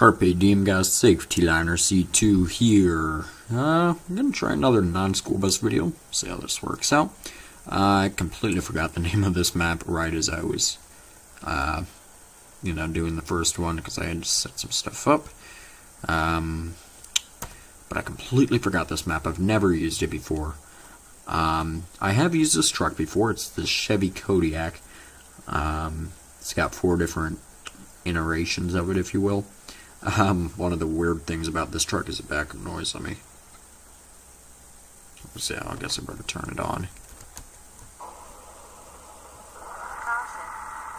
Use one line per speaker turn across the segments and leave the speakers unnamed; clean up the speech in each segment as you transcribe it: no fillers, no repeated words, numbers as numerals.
Carpe Diem guys, Safety Liner C2 here. I'm gonna try another non-school bus video, see how this works out. I completely forgot the name of this map right as I was, doing the first one because I had to set some stuff up. But I completely forgot this map. I've never used it before. I have used this truck before. It's the Chevy Kodiak. It's got 4 different iterations of it, if you will. One of the weird things about this truck is the backup noise. Let me see. I guess I better turn it on.
Caution,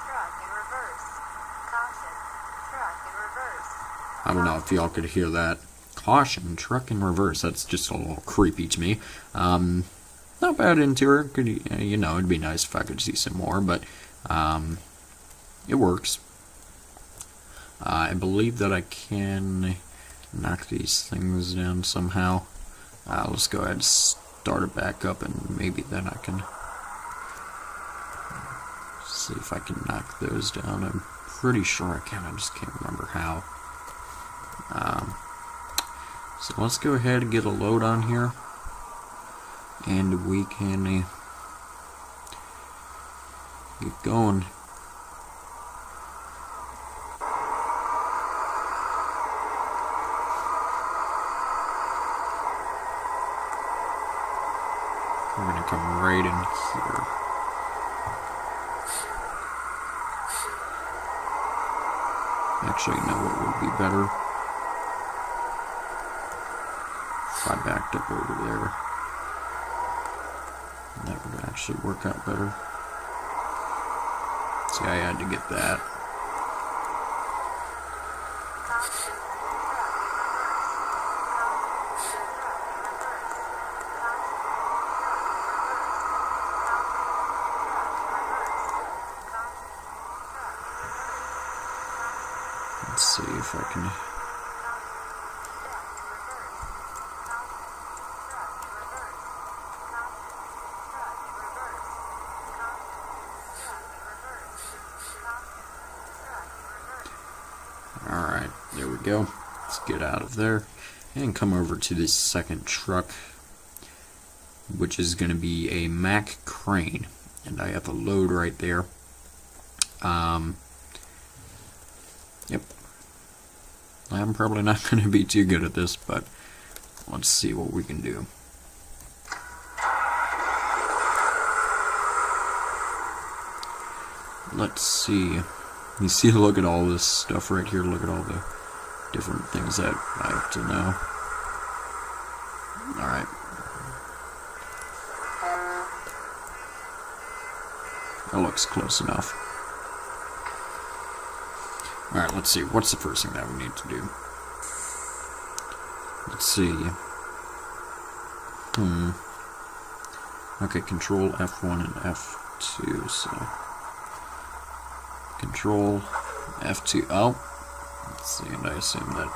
truck in reverse. Caution, truck in reverse.
I don't know if y'all could hear that. Caution, truck in reverse. That's just a little creepy to me. Not bad interior. Could, it'd be nice if I could see some more, but it works. I believe that I can knock these things down somehow. Let's go ahead and start it back up, and maybe then I can see if I can knock those down. I'm pretty sure I can. I just can't remember how. So let's go ahead and get a load on here, and we can get going. We're going to come right in here. Actually, you know what would be better? If I backed up over there. That would actually work out better. See, I had to get that. Let's see if I can. Alright, there we go. Let's get out of there and come over to this second truck, which is going to be a Mack crane. And I have a load right there. Yep. I'm probably not going to be too good at this, but let's see what we can do. Let's see. You see, look at all this stuff right here. Look at all the different things that I have to know. Alright. That looks close enough. Alright, let's see. What's the first thing that we need to do? Let's see. Okay, Control F1 and F2, so Control F2. Oh, let's see, and I assume that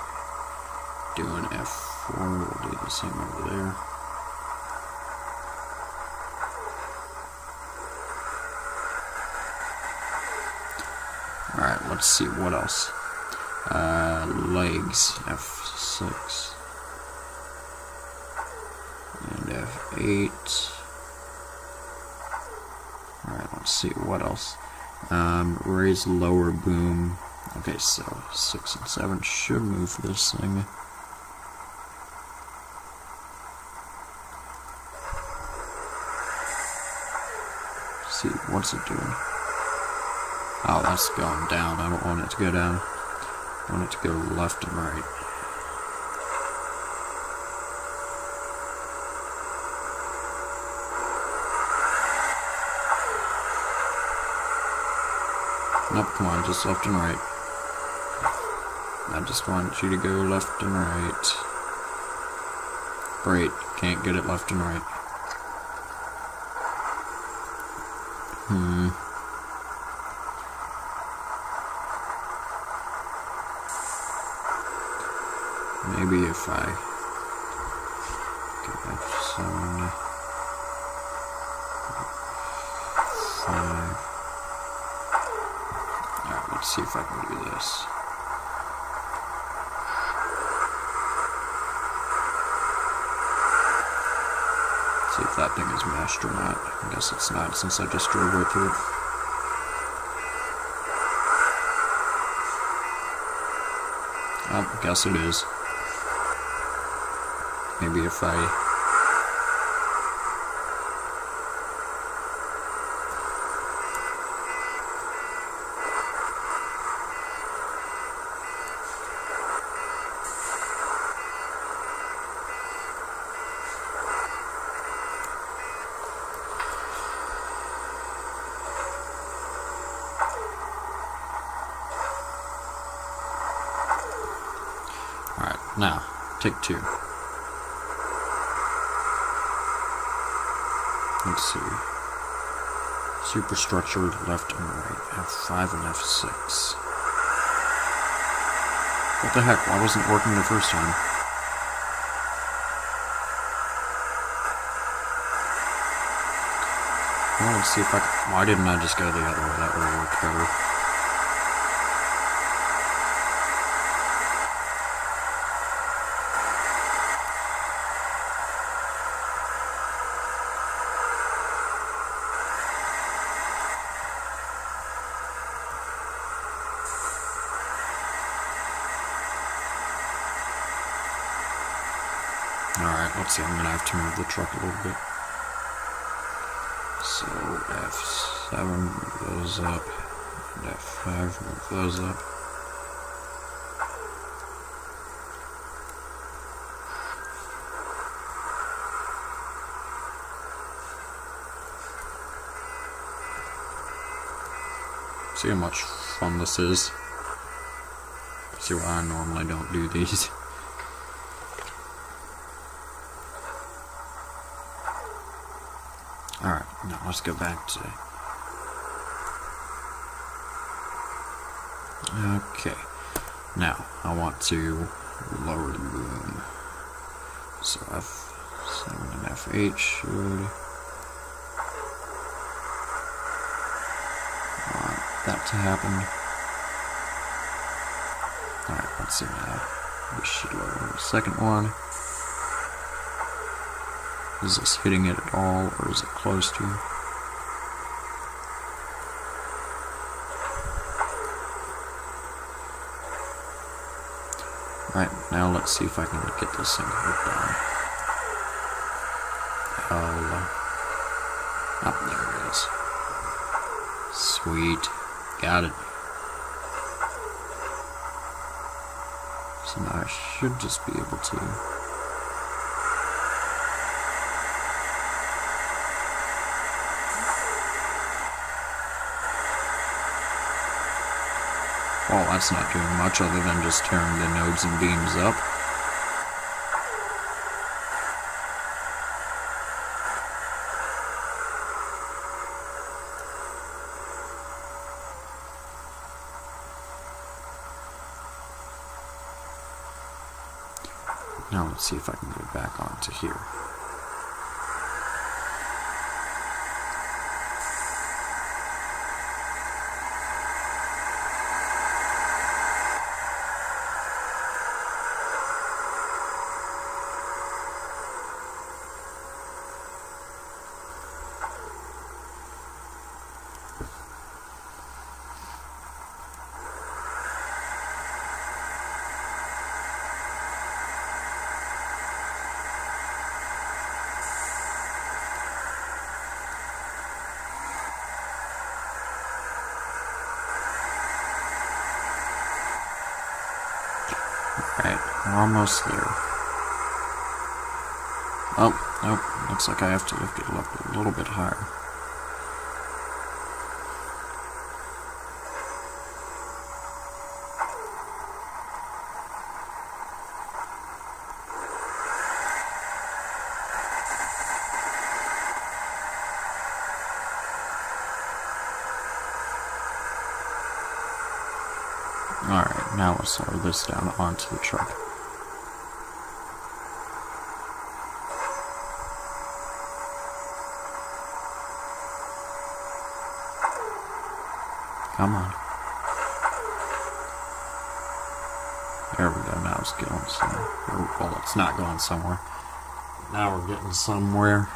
doing F4 will do the same over there. Alright, let's see what else. Legs, F6 and F8. Alright, let's see what else. Raise lower boom. Okay, so 6 and 7 should move this thing. Let's see, what's it doing? Oh, that's going down. I don't want it to go down. I want it to go left and right. Nope, come on, just left and right. I just want you to go left and right. Great, can't get it left and right. Maybe if I get F7, 5. Alright, let's see if I can do this. See if that thing is meshed or not. I guess it's not since I just drove right through it. Oh, I guess it is. Maybe if I... Alright, now, take two. Let's see. Superstructure left and right. F5 and F6. What the heck? Why wasn't it working the first time? Well, let's see if I can... Why didn't I just go the other way? That would have worked better. Alright, let's see, I'm gonna have to move the truck a little bit. So, F7, move those up, and F5, move those up. See how much fun this is? See why I normally don't do these. Alright, now let's go back to... Okay, now I want to lower the boom. So F7 and F8 should... want that to happen. Alright, let's see now. We should lower the second one. Is this hitting it at all, or is it close to? Right, now let's see if I can get this thing hooked down. Oh, there it is. Sweet. Got it. So now I should just be able to... Well, that's not doing much other than just tearing the nodes and beams up. Now let's see if I can go back onto here. Alright, we're almost there. Oh, nope, looks like I have to lift it up a little bit higher. Alright, now let's lower this down onto the truck. Come on. There we go, now it's going somewhere. Well, it's not going somewhere. Now we're getting somewhere.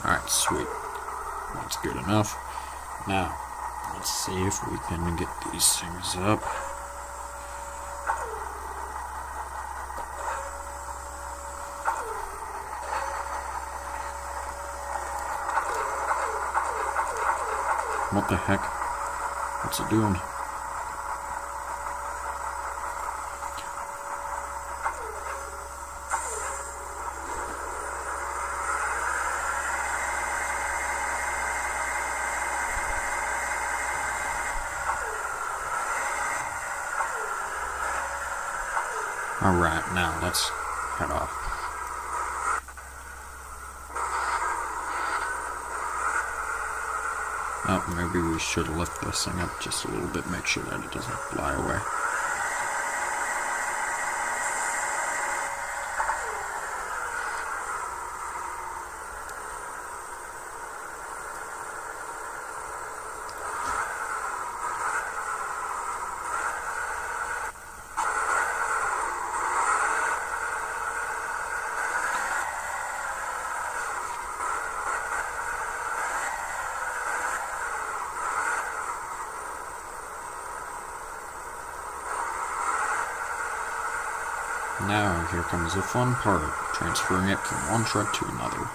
Alright, sweet. That's good enough. Now, let's see if we can get these things up. What the heck? What's it doing? Alright, now let's head off. Oh, maybe we should lift this thing up just a little bit, make sure that it doesn't fly away. Now, here comes the fun part, transferring it from one truck to another.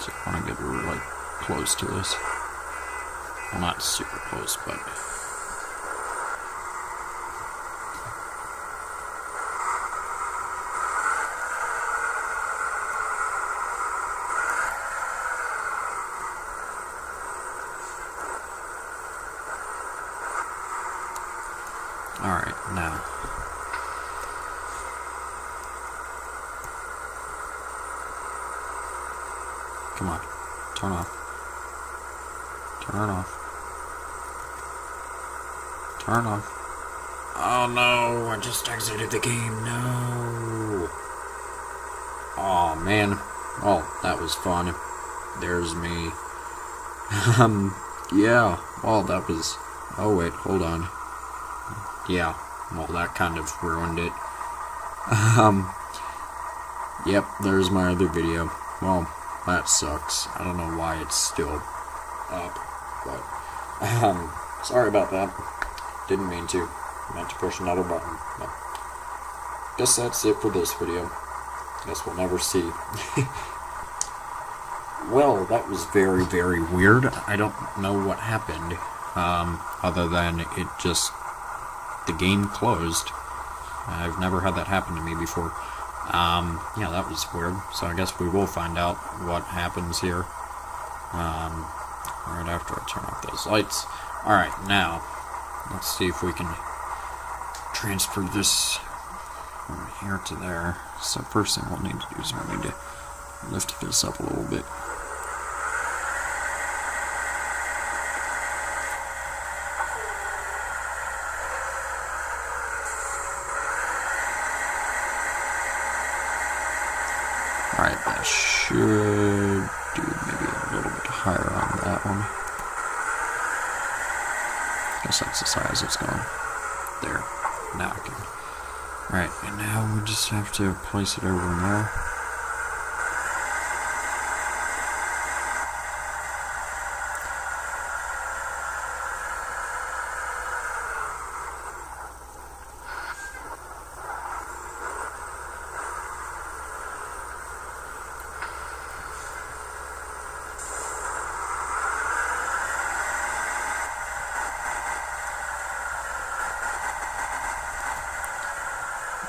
So I want to get really close to this. Well, not super close, but... Alright, now... Come on, turn off. Turn off. Turn off. Oh no, I just exited the game, no. Oh man, well, that was fun. There's me. Yeah, well, that was... Oh wait, hold on. Yeah, well, that kind of ruined it. Yep, there's my other video. Well, that sucks. I don't know why it's still up, but, sorry about that. Didn't mean to. Meant to push another button. But guess that's it for this video. Guess we'll never see. Well, that was very, very weird. I don't know what happened, other than it just... the game closed. I've never had that happen to me before. Yeah, that was weird. So I guess we will find out what happens here. Right after I turn off those lights. Alright, now, let's see if we can transfer this from here to there. So first thing we'll need to do is we'll need to lift this up a little bit. Alright, that should do maybe a little bit higher on that one. Guess that's the size it's going. There. Now I can. Alright, and now we just have to place it over in there.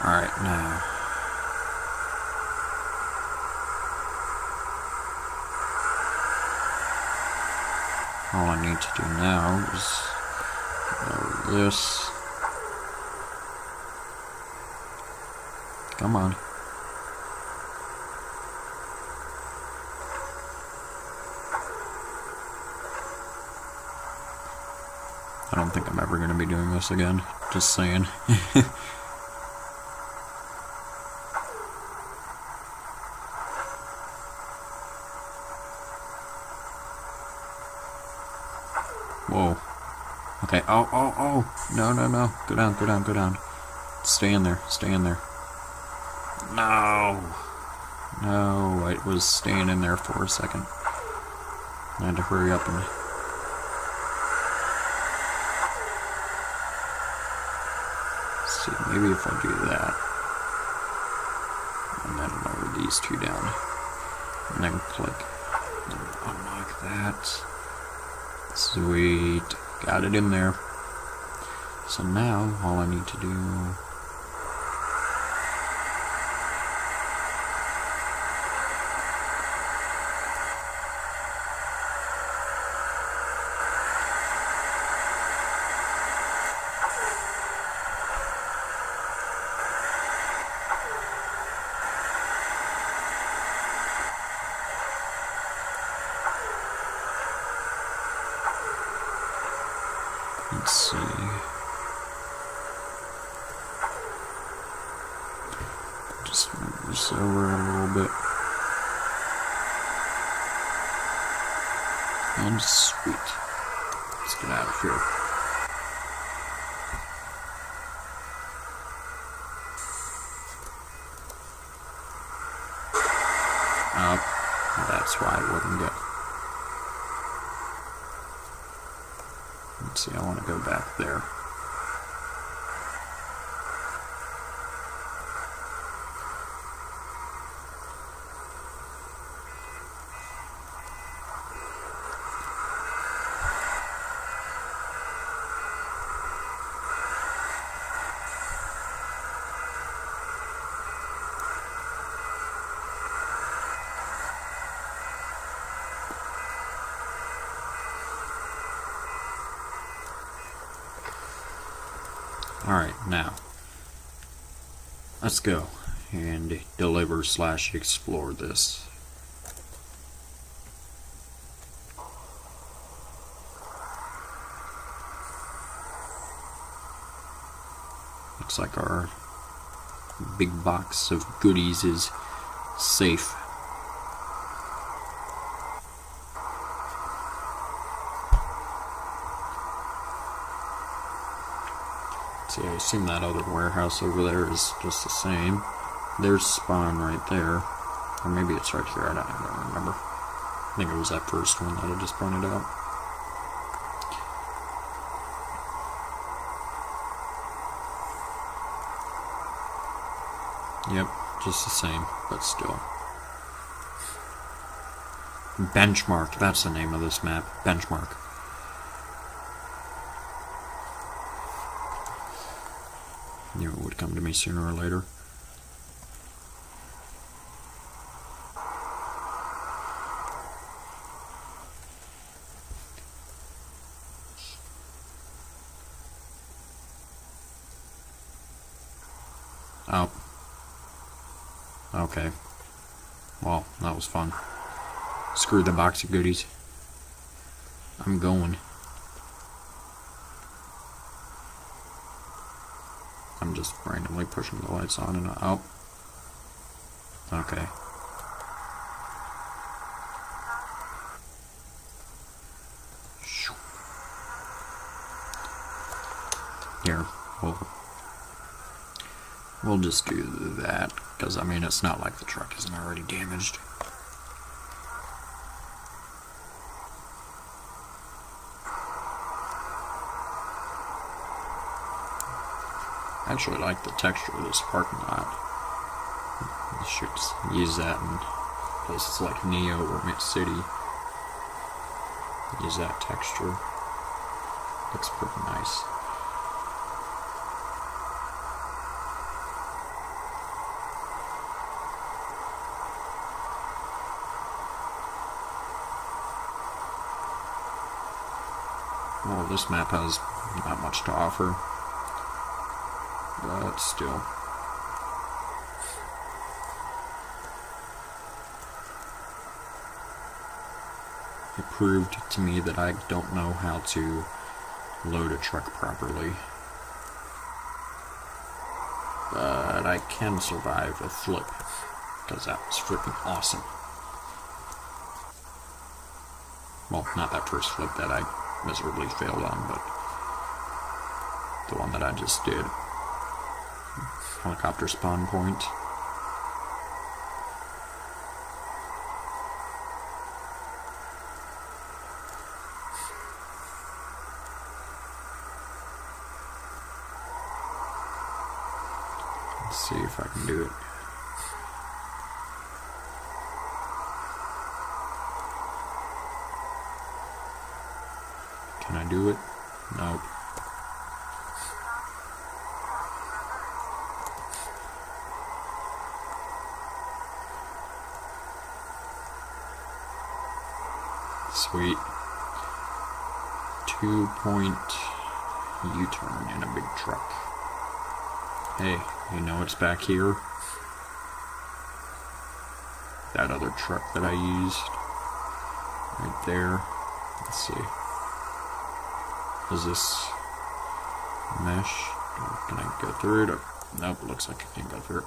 Alright, now. All I need to do now is lower this Come on. I don't think I'm ever going to be doing this again. Just saying. Whoa. Okay. Oh. No. Go down. Stay in there. No, I was staying in there for a second. I had to hurry up and... see, maybe if I do that, and then lower these two down, and then click, and unlock that. Sweet, got it in there. So now, all I need to do... let's see. Just move this over a little bit. And sweet. Let's get out of here. Up. That's why it wouldn't go. Let's see, I want to go back there. Alright, now, let's go and deliver/explore this. Looks like our big box of goodies is safe. See, I assume that other warehouse over there is just the same. There's spawn right there. Or maybe it's right here, I don't remember. I think it was that first one that I just pointed out. Yep, just the same, but still. Benchmark, that's the name of this map. Benchmark. Knew it would come to me sooner or later. Oh. Okay. Well, that was fun. Screw the box of goodies. I'm going. I'm just randomly pushing the lights on and out. Okay. Here, we'll just do that, because I mean it's not like the truck isn't already damaged. I actually like the texture of this parking lot. You should use that in places like Neo or Mid City. Use that texture. Looks pretty nice. Well, this map has not much to offer. But still. it proved to me that I don't know how to load a truck properly. But I can survive a flip, because that was freaking awesome. Well, not that first flip that I miserably failed on, but the one that I just did. Helicopter spawn point. Let's see if I can do it. Can I do it? Nope. Sweet. 2-point U-turn in a big truck. Hey, you know what's back here? That other truck that I used. Right there. Let's see. Is this mesh? Can I go through it? Nope, looks like I can't go through it.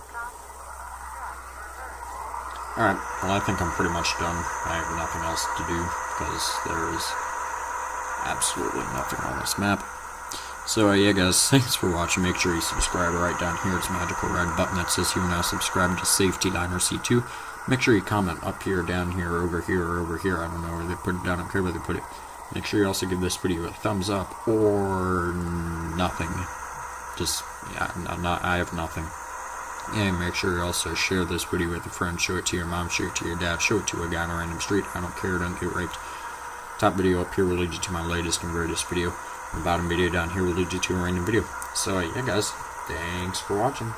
Alright, well I think I'm pretty much done. I have nothing else to do because there is absolutely nothing on this map. So yeah guys, thanks for watching. Make sure you subscribe right down here. It's a magical red button that says you are now subscribed to Safety Liner C2. Make sure you comment up here, down here, over here, or over here. I don't know where they put it down. I don't care where they put it. Make sure you also give this video a thumbs up or nothing. Just, yeah, I have nothing. And make sure you also share this video with a friend. Show it to your mom, show it to your dad, show it to a guy on a random street. I don't care, don't get raped. Top video up here will lead you to my latest and greatest video. The bottom video down here will lead you to a random video. So yeah guys, thanks for watching.